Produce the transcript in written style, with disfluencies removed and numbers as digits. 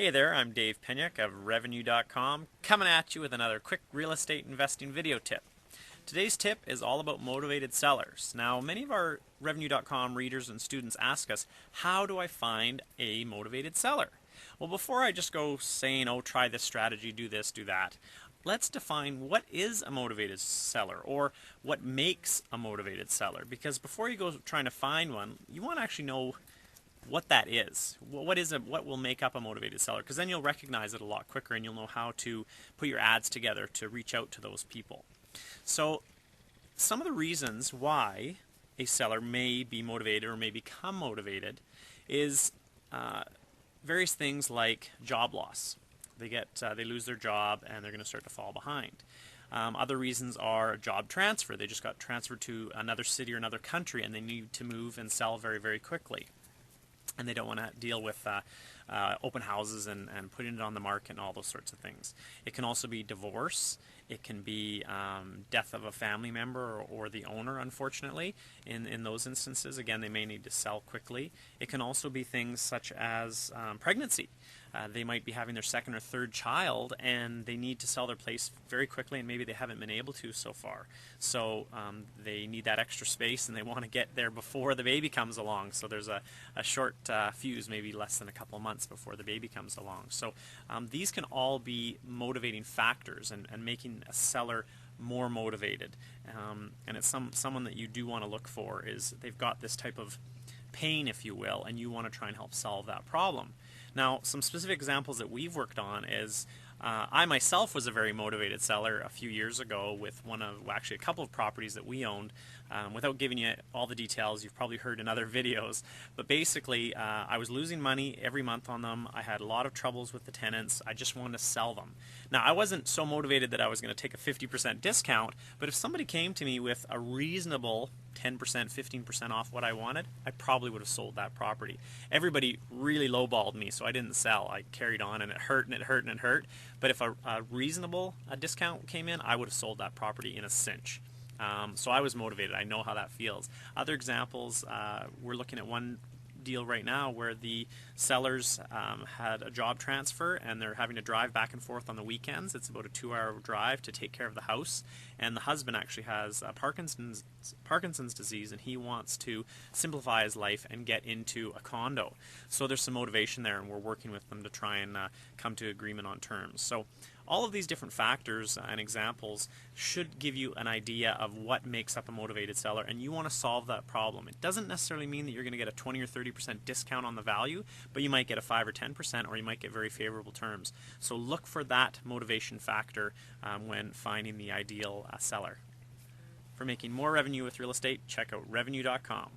Hey there, I'm Dave Piniuk of Revenue.com, coming at you with another quick real estate investing video tip. Today's tip is all about motivated sellers. Now, many of our Revenue.com readers and students ask us, how do I find a motivated seller? Well, before I just go saying, oh, try this strategy, do this, do that, let's define what is a motivated seller or what makes a motivated seller. Because before you go trying to find one, you want to actually know what that is. What will make up a motivated seller? Because then you'll recognize it a lot quicker and you'll know how to put your ads together to reach out to those people. So some of the reasons why a seller may be motivated or may become motivated is various things like job loss. They lose their job and they're going to start to fall behind. Other reasons are job transfer. They just got transferred to another city or another country and they need to move and sell very, very quickly. And they don't want to deal with open houses and putting it on the market and all those sorts of things. It can also be divorce. It can be death of a family member or the owner, unfortunately. In those instances, again, they may need to sell quickly. It can also be things such as pregnancy. They might be having their second or third child and they need to sell their place very quickly and maybe they haven't been able to so far. So they need that extra space and they want to get there before the baby comes along. So there's a short fuse, maybe less than a couple of months before the baby comes along. So these can all be motivating factors and making a seller more motivated. And it's someone that you do want to look for is they've got this type of pain, if you will, and you want to try and help solve that problem. Now, some specific examples that we've worked on is I myself was a very motivated seller a few years ago with actually a couple of properties that we owned. Without giving you all the details, you've probably heard in other videos, but basically I was losing money every month on them. I had a lot of troubles with the tenants. I just wanted to sell them. Now, I wasn't so motivated that I was going to take a 50% discount, but if somebody came to me with a reasonable 10%, 15% off what I wanted, I probably would have sold that property. Everybody really lowballed me, so I didn't sell. I carried on and it hurt and it hurt and it hurt. But if a reasonable discount came in, I would have sold that property in a cinch. So I was motivated. I know how that feels. Other examples, we're looking at one deal right now where the sellers had a job transfer and they're having to drive back and forth on the weekends. It's about a 2-hour drive to take care of the house, and the husband actually has Parkinson's disease and he wants to simplify his life and get into a condo. So there's some motivation there and we're working with them to try and come to agreement on terms. So all of these different factors and examples should give you an idea of what makes up a motivated seller, and you want to solve that problem. It doesn't necessarily mean that you're going to get a 20 or 30% discount on the value, but you might get a 5 or 10%, or you might get very favorable terms. So look for that motivation factor when finding the ideal seller. For making more revenue with real estate, check out Revenue.com.